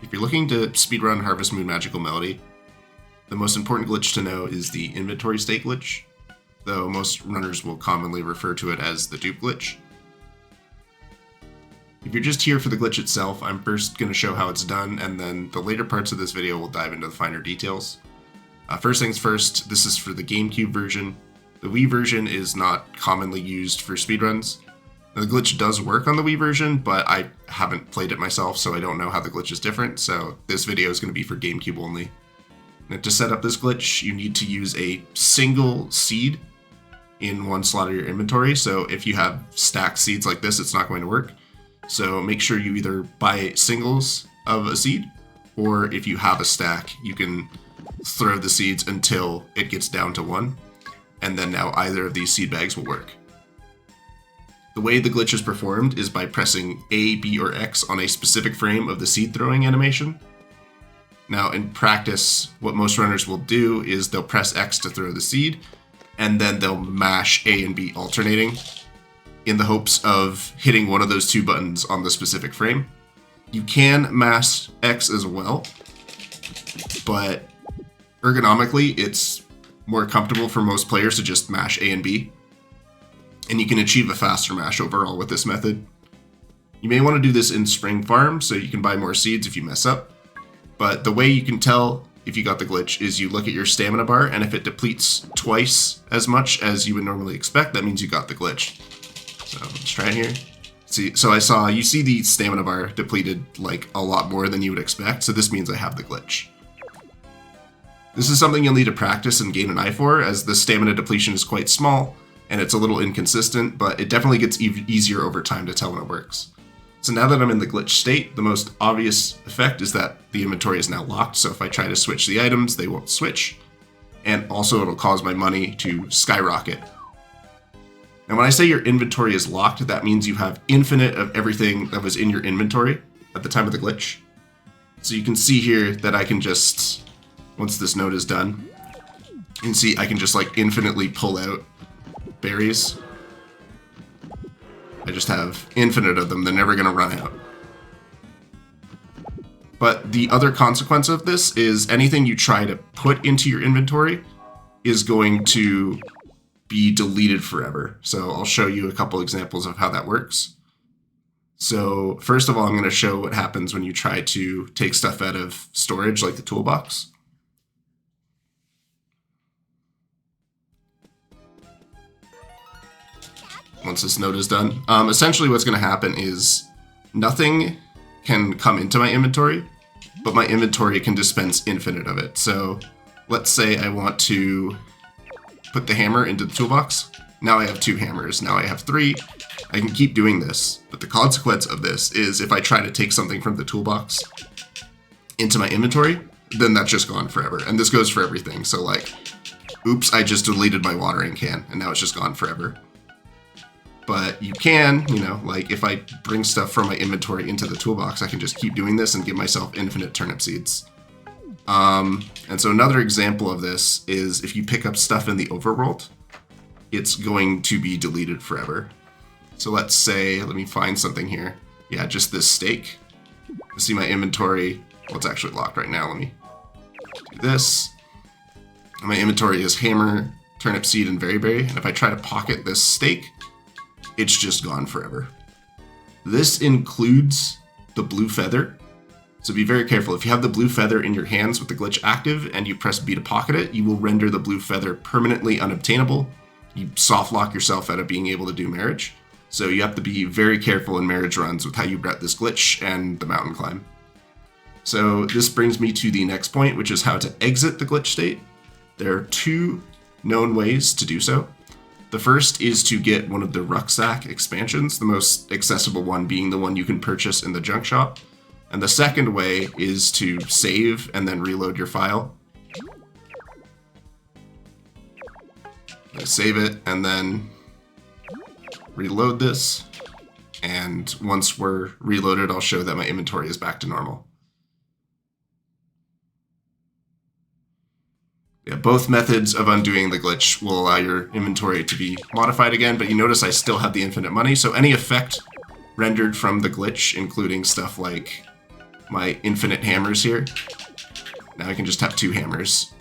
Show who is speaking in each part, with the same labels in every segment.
Speaker 1: If you're looking to speedrun Harvest Moon Magical Melody, the most important glitch to know is the inventory state glitch, though most runners will commonly refer to it as the dupe glitch. If you're just here for the glitch itself, I'm first going to show how it's done, and then the later parts of this video will dive into the finer details. First things first, this is for the GameCube version. The Wii version is not commonly used for speedruns. The glitch does work on the Wii version, but I haven't played it myself, so I don't know how the glitch is different, so this video is going to be for GameCube only. Now, to set up this glitch, you need to use a single seed in one slot of your inventory, so if you have stacked seeds like this, it's not going to work. So make sure you either buy singles of a seed, or if you have a stack, you can throw the seeds until it gets down to one, and then now either of these seed bags will work. The way the glitch is performed is by pressing A, B, or X on a specific frame of the seed throwing animation. Now in practice, what most runners will do is they'll press X to throw the seed, and then they'll mash A and B alternating in the hopes of hitting one of those two buttons on the specific frame. You can mash X as well, but ergonomically it's more comfortable for most players to just mash A and B. And you can achieve a faster mash overall with this method. You may want to do this in Spring Farm so you can buy more seeds if you mess up. But the way you can tell if you got the glitch is you look at your stamina bar, and if it depletes twice as much as you would normally expect, that means you got the glitch. So let's try it here. See, so you see the stamina bar depleted like a lot more than you would expect, so this means I have the glitch. This is something you'll need to practice and gain an eye for, as the stamina depletion is quite small, and it's a little inconsistent, but it definitely gets easier over time to tell when it works. So now that I'm in the glitch state, the most obvious effect is that the inventory is now locked, so if I try to switch the items, they won't switch, and also it'll cause my money to skyrocket. Now when I say your inventory is locked, that means you have infinite of everything that was in your inventory at the time of the glitch. So you can see here that I can just, once this node is done, you can see I can just like infinitely pull out berries. I just have infinite of them, they're never going to run out. But the other consequence of this is anything you try to put into your inventory is going to be deleted forever. So I'll show you a couple examples of how that works. So first of all, I'm going to show what happens when you try to take stuff out of storage like the toolbox. Once this node is done. Essentially what's going to happen is nothing can come into my inventory, but my inventory can dispense infinite of it. So let's say I want to put the hammer into the toolbox. Now I have 2 hammers, now I have 3. I can keep doing this, but the consequence of this is if I try to take something from the toolbox into my inventory, then that's just gone forever. And this goes for everything. So like, oops, I just deleted my watering can and now it's just gone forever. But you can, like if I bring stuff from my inventory into the toolbox, I can just keep doing this and give myself infinite turnip seeds. And so another example of this is if you pick up stuff in the overworld, it's going to be deleted forever. So let's say, let me find something here. Yeah, just this steak. You see my inventory, well, it's actually locked right now. Let me do this. My inventory is hammer, turnip seed, and berry. And if I try to pocket this steak, it's just gone forever. This includes the blue feather. So be very careful. If you have the blue feather in your hands with the glitch active and you press B to pocket it, you will render the blue feather permanently unobtainable. You soft lock yourself out of being able to do marriage. So you have to be very careful in marriage runs with how you route this glitch and the mountain climb. So this brings me to the next point, which is how to exit the glitch state. There are 2 known ways to do so. The first is to get one of the rucksack expansions, the most accessible one being the one you can purchase in the junk shop. And the second way is to save and then reload your file. Save it and then reload this. And once we're reloaded, I'll show that my inventory is back to normal. Yeah, both methods of undoing the glitch will allow your inventory to be modified again, but you notice I still have the infinite money, so any effect rendered from the glitch, including stuff like my infinite hammers here. Now I can just have 2 hammers.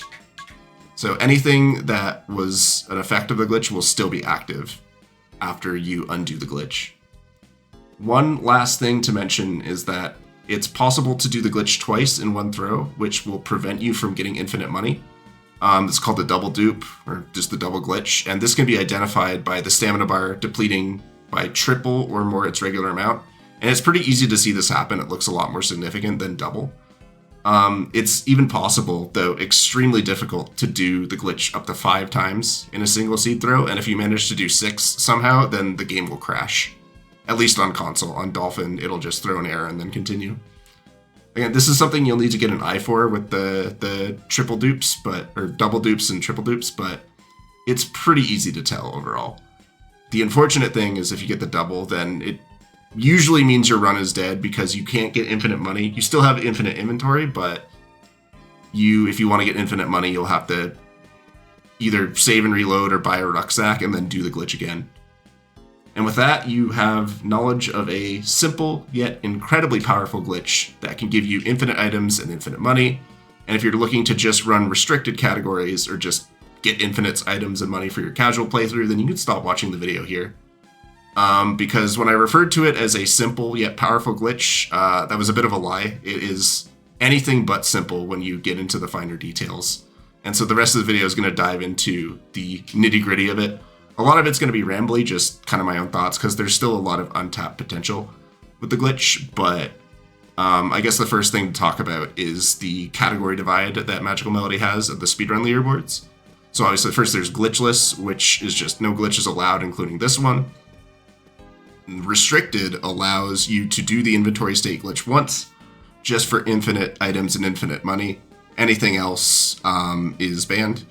Speaker 1: So anything that was an effect of the glitch will still be active after you undo the glitch. One last thing to mention is that it's possible to do the glitch twice in one throw, which will prevent you from getting infinite money. It's called the double dupe, or just the double glitch, and this can be identified by the stamina bar depleting by triple or more its regular amount. And it's pretty easy to see this happen. It looks a lot more significant than double. It's even possible, though extremely difficult, to do the glitch up to 5 times in a single seed throw, and if you manage to do 6 somehow, then the game will crash. At least on console. On Dolphin, it'll just throw an error and then continue. Again, this is something you'll need to get an eye for with the triple dupes, or double dupes and triple dupes, but it's pretty easy to tell overall. The unfortunate thing is if you get the double, then it usually means your run is dead because you can't get infinite money. You still have infinite inventory, but if you want to get infinite money, you'll have to either save and reload or buy a rucksack and then do the glitch again. And with that, you have knowledge of a simple yet incredibly powerful glitch that can give you infinite items and infinite money. And if you're looking to just run restricted categories or just get infinite items and money for your casual playthrough, then you can stop watching the video here. Because when I referred to it as a simple yet powerful glitch, that was a bit of a lie. It is anything but simple when you get into the finer details. And so the rest of the video is going to dive into the nitty-gritty of it. A lot of it's going to be rambly, just kind of my own thoughts, because there's still a lot of untapped potential with the glitch, but I guess the first thing to talk about is the category divide that Magical Melody has of the speedrun leaderboards. So obviously first there's glitchless, which is just no glitches allowed, including this one. Restricted allows you to do the inventory state glitch once, just for infinite items and infinite money. Anything else is banned.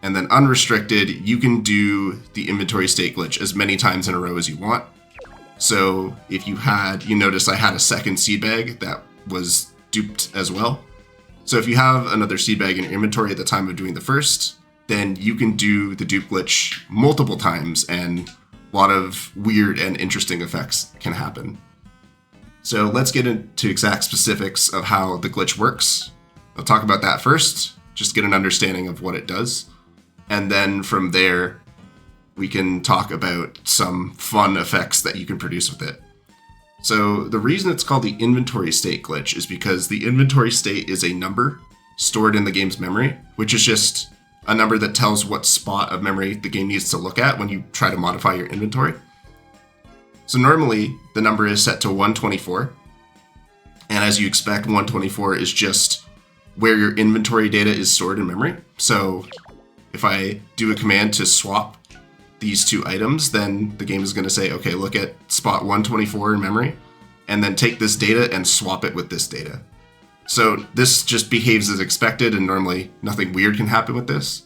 Speaker 1: And then unrestricted, you can do the inventory state glitch as many times in a row as you want. So if you notice I had a second seed bag that was duped as well. So if you have another seed bag in your inventory at the time of doing the first, then you can do the dupe glitch multiple times and a lot of weird and interesting effects can happen. So let's get into exact specifics of how the glitch works. I'll talk about that first, just get an understanding of what it does. And then from there, we can talk about some fun effects that you can produce with it. So the reason it's called the inventory state glitch is because the inventory state is a number stored in the game's memory, which is just a number that tells what spot of memory the game needs to look at when you try to modify your inventory. So normally the number is set to 124. And as you expect, 124 is just where your inventory data is stored in memory. So if I do a command to swap these 2 items, then the game is going to say, okay, look at spot 124 in memory, and then take this data and swap it with this data. So this just behaves as expected, and normally nothing weird can happen with this.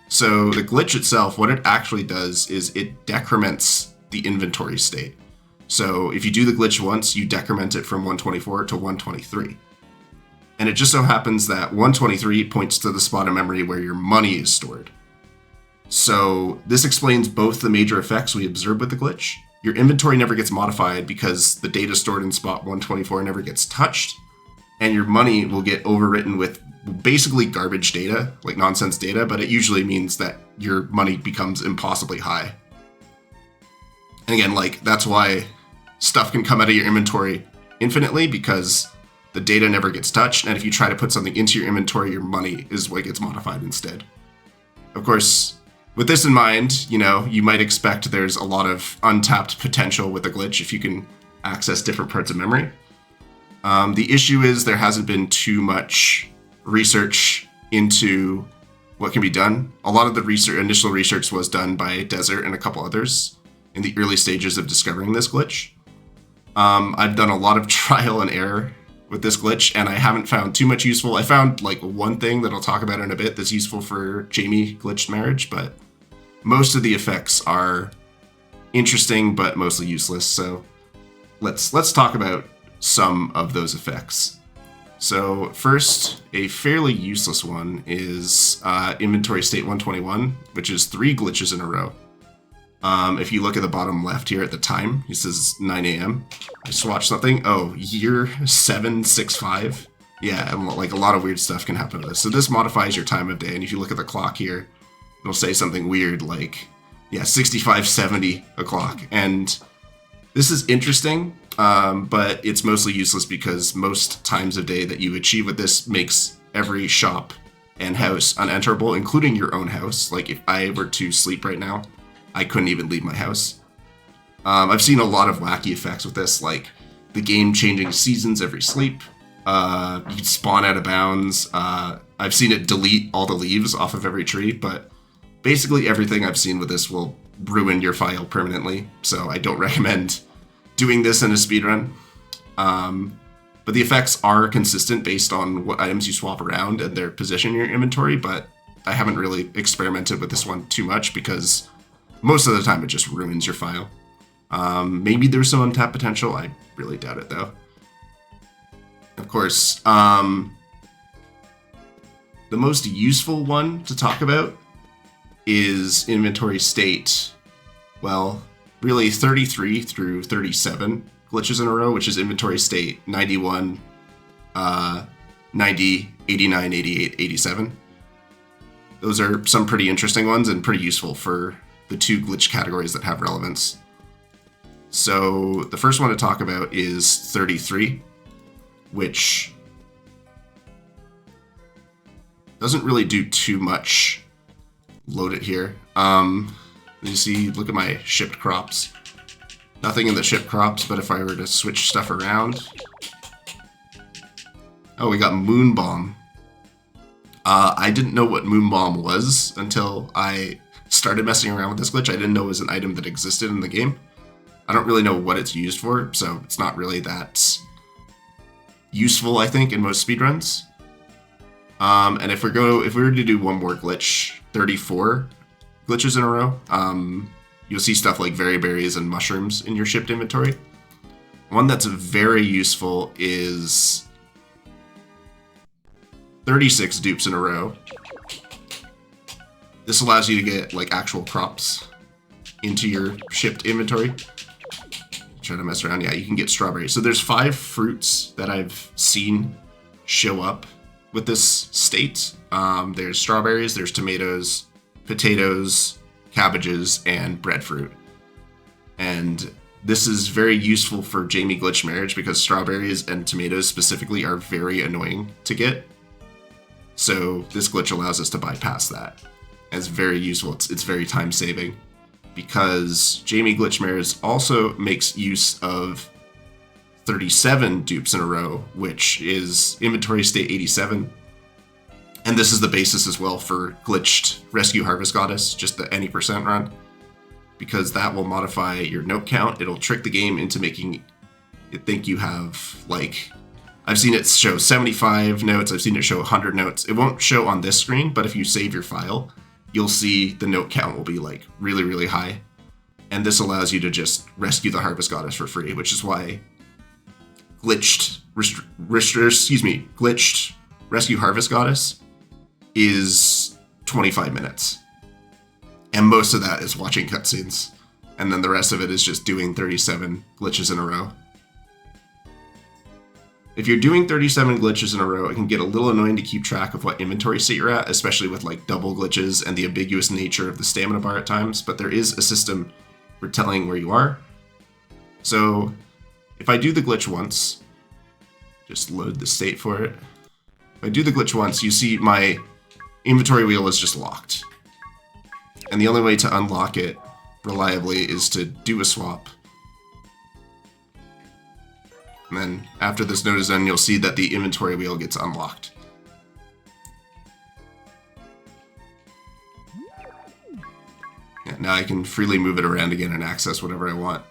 Speaker 1: So the glitch itself, what it actually does is it decrements the inventory state. So if you do the glitch once, you decrement it from 124 to 123. And it just so happens that 123 points to the spot of memory where your money is stored. So this explains both the major effects we observe with the glitch. Your inventory never gets modified because the data stored in spot 124 never gets touched, and your money will get overwritten with basically garbage data, like nonsense data, but it usually means that your money becomes impossibly high. And again, that's why stuff can come out of your inventory infinitely, because the data never gets touched, and if you try to put something into your inventory, your money is what gets modified instead. Of course, with this in mind, you might expect there's a lot of untapped potential with the glitch if you can access different parts of memory. The issue is there hasn't been too much research into what can be done. A lot of the initial research was done by Desert and a couple others in the early stages of discovering this glitch. I've done a lot of trial and error with this glitch, and I haven't found too much useful. I found one thing that I'll talk about in a bit that's useful for Jamie glitched marriage, but most of the effects are interesting but mostly useless. So let's talk about some of those effects. So first, a fairly useless one is inventory state 121, which is 3 glitches in a row. If you look at the bottom left here at the time, it says 9 a.m. I just watched something. Oh, year 765. Yeah, and like a lot of weird stuff can happen to this. So this modifies your time of day, and if you look at the clock here, it'll say something weird like, yeah, 6570 o'clock. And this is interesting, but it's mostly useless because most times of day that you achieve with this makes every shop and house unenterable, including your own house. Like if I were to sleep right now, I couldn't even leave my house. I've seen a lot of wacky effects with this, like the game changing seasons every sleep. You can spawn out of bounds. I've seen it delete all the leaves off of every tree, but basically everything I've seen with this will ruin your file permanently, so I don't recommend doing this in a speedrun. But the effects are consistent based on what items you swap around and their position in your inventory, but I haven't really experimented with this one too much because most of the time it just ruins your file. Maybe there's some untapped potential. I really doubt it though. Of course, the most useful one to talk about is inventory state. Well, really 33 through 37 glitches in a row, which is inventory state 91, 90, 89, 88, 87. Those are some pretty interesting ones and pretty useful for the two glitch categories that have relevance. So the first one to talk about is 33, which doesn't really do too much. Load it here. You see, look at my shipped crops. Nothing in the shipped crops, but if I were to switch stuff around. Oh, we got Moon Bomb. I didn't know what Moon Bomb was until I started messing around with this glitch. I didn't know it was an item that existed in the game. I don't really know what it's used for, so it's not really that useful, I think, in most speedruns. And if we were to do one more glitch, 34 glitches in a row, you'll see stuff like very berries and mushrooms in your shipped inventory. One that's very useful is 36 dupes in a row. This allows you to get like actual crops into your shipped inventory. Try to mess around. Yeah, you can get strawberries. So there's 5 fruits that I've seen show up with this state. There's strawberries, there's tomatoes, potatoes, cabbages, and breadfruit. And this is very useful for Jamie Glitch Marriage because strawberries and tomatoes specifically are very annoying to get. So this glitch allows us to bypass that. And it's very useful. It's very time saving because Jamie Glitch Marriage also makes use of 37 dupes in a row, which is inventory state 87. And this is the basis as well for glitched Rescue Harvest Goddess, just the any percent run, because that will modify your note count. It'll trick the game into making it think you have, like, I've seen it show 75 notes, I've seen it show 100 notes. It won't show on this screen, but if you save your file, you'll see the note count will be like really, really high. And this allows you to just rescue the Harvest Goddess for free, which is why glitched Rescue Harvest Goddess is 25 minutes. And most of that is watching cutscenes. And then the rest of it is just doing 37 glitches in a row. If you're doing 37 glitches in a row, it can get a little annoying to keep track of what inventory state you're at, especially with like double glitches and the ambiguous nature of the stamina bar at times, but there is a system for telling where you are. So if I do the glitch once, just load the state for it. If I do the glitch once, you see my inventory wheel is just locked. And the only way to unlock it reliably is to do a swap. And then after this node is done, you'll see that the inventory wheel gets unlocked. Yeah, now I can freely move it around again and access whatever I want.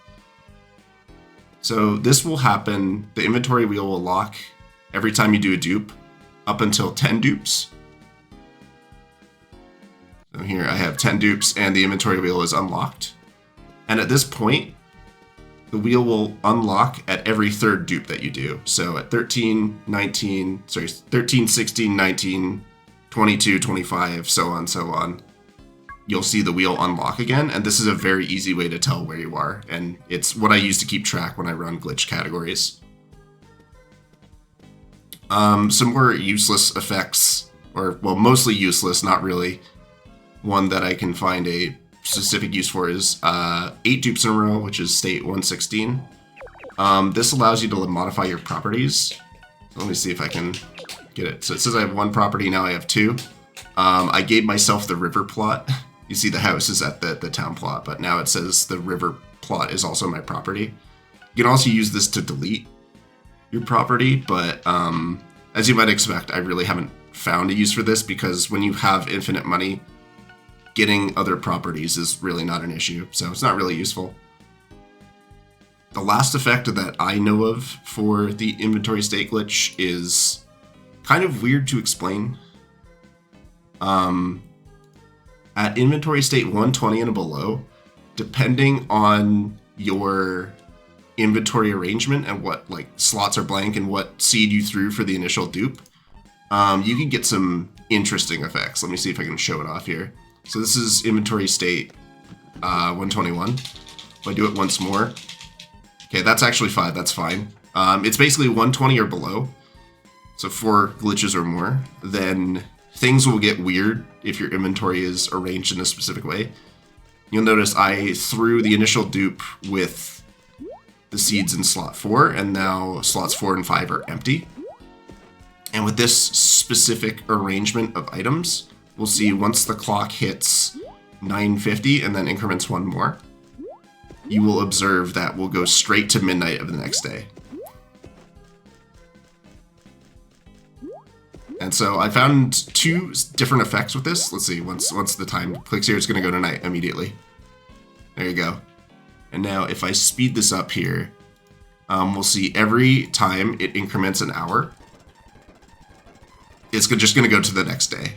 Speaker 1: So this will happen, the inventory wheel will lock every time you do a dupe up until 10 dupes. So here I have 10 dupes and the inventory wheel is unlocked. And at this point, the wheel will unlock at every third dupe that you do. So at 13, 16, 19, 22, 25, so on, so on. you'll see the wheel unlock again, and this is a very easy way to tell where you are, and it's what I use to keep track when I run glitch categories. Some more useless effects, or, well, mostly useless, not really. One that I can find a specific use for is 8 dupes in a row, which is state 116. This allows you to modify your properties. Let me see if I can get it. So it says I have 1 property, now I have 2. I gave myself the river plot. You see the house is at the town plot, but now it says the river plot is also my property. You can also use this to delete your property, but as you might expect, I really haven't found a use for this because when you have infinite money, getting other properties is really not an issue, so it's not really useful. The last effect that I know of for the inventory state glitch is kind of weird to explain. At inventory state 120 and below, depending on your inventory arrangement and what like slots are blank and what seed you threw for the initial dupe, you can get some interesting effects. Let me see if I can show it off here. So this is inventory state 121. If I do it once more, okay, that's actually 5, that's fine. It's basically 120 or below, so 4 glitches or more, then things will get weird if your inventory is arranged in a specific way. You'll notice I threw the initial dupe with the seeds in slot 4, and now slots 4 and 5 are empty. And with this specific arrangement of items, we'll see once the clock hits 9:50 and then increments 1 more, you will observe that we'll go straight to midnight of the next day. And so I found 2 different effects with this. Let's see, once the time clicks here, it's going to go to night immediately. There you go. And now if I speed this up here, we'll see every time it increments an hour, it's just going to go to the next day.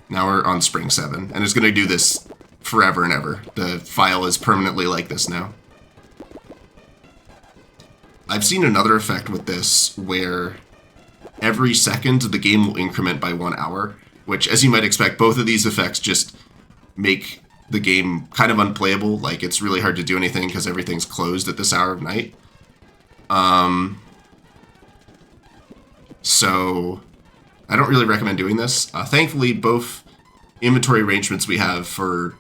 Speaker 1: Now we're on spring 7, and it's going to do this forever and ever. The file is permanently like this now. I've seen another effect with this where every second the game will increment by 1 hour, which, as you might expect, both of these effects just make the game kind of unplayable. Like, it's really hard to do anything because everything's closed at this hour of night. So I don't really recommend doing this. Thankfully, both inventory arrangements we have for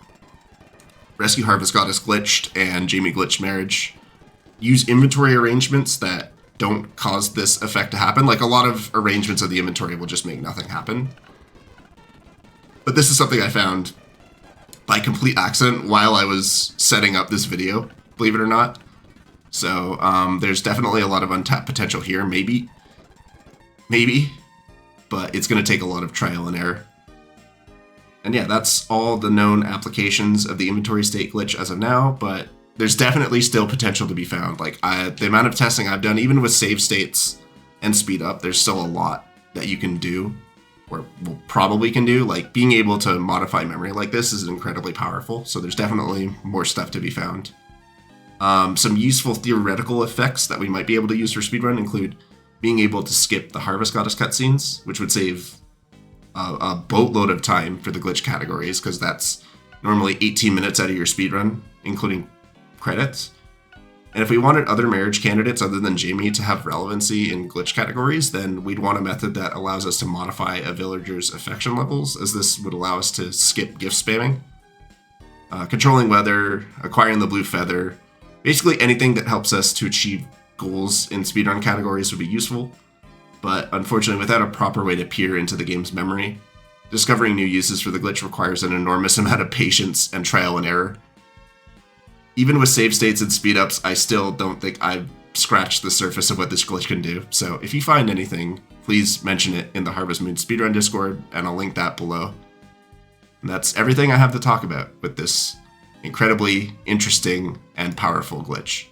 Speaker 1: Rescue Harvest Goddess Glitched and Jamie Glitched Marriage use inventory arrangements that don't cause this effect to happen. Like, a lot of arrangements of the inventory will just make nothing happen. But this is something I found by complete accident while I was setting up this video, believe it or not. So there's definitely a lot of untapped potential here, maybe, but it's going to take a lot of trial and error. And yeah, that's all the known applications of the inventory state glitch as of now, but there's definitely still potential to be found. Like, the amount of testing I've done, even with save states and speed up, there's still a lot that you can do, or well, probably can do. Like, being able to modify memory like this is incredibly powerful, so there's definitely more stuff to be found. Some useful theoretical effects that we might be able to use for speedrun include being able to skip the Harvest Goddess cutscenes, which would save a boatload of time for the glitch categories, because that's normally 18 minutes out of your speedrun, including credits. And if we wanted other marriage candidates other than Jamie to have relevancy in glitch categories, then we'd want a method that allows us to modify a villager's affection levels, as this would allow us to skip gift spamming. Controlling weather, acquiring the blue feather, basically anything that helps us to achieve goals in speedrun categories would be useful. But unfortunately, without a proper way to peer into the game's memory, discovering new uses for the glitch requires an enormous amount of patience and trial and error. Even with save states and speed-ups, I still don't think I've scratched the surface of what this glitch can do. So if you find anything, please mention it in the Harvest Moon Speedrun Discord, and I'll link that below. And that's everything I have to talk about with this incredibly interesting and powerful glitch.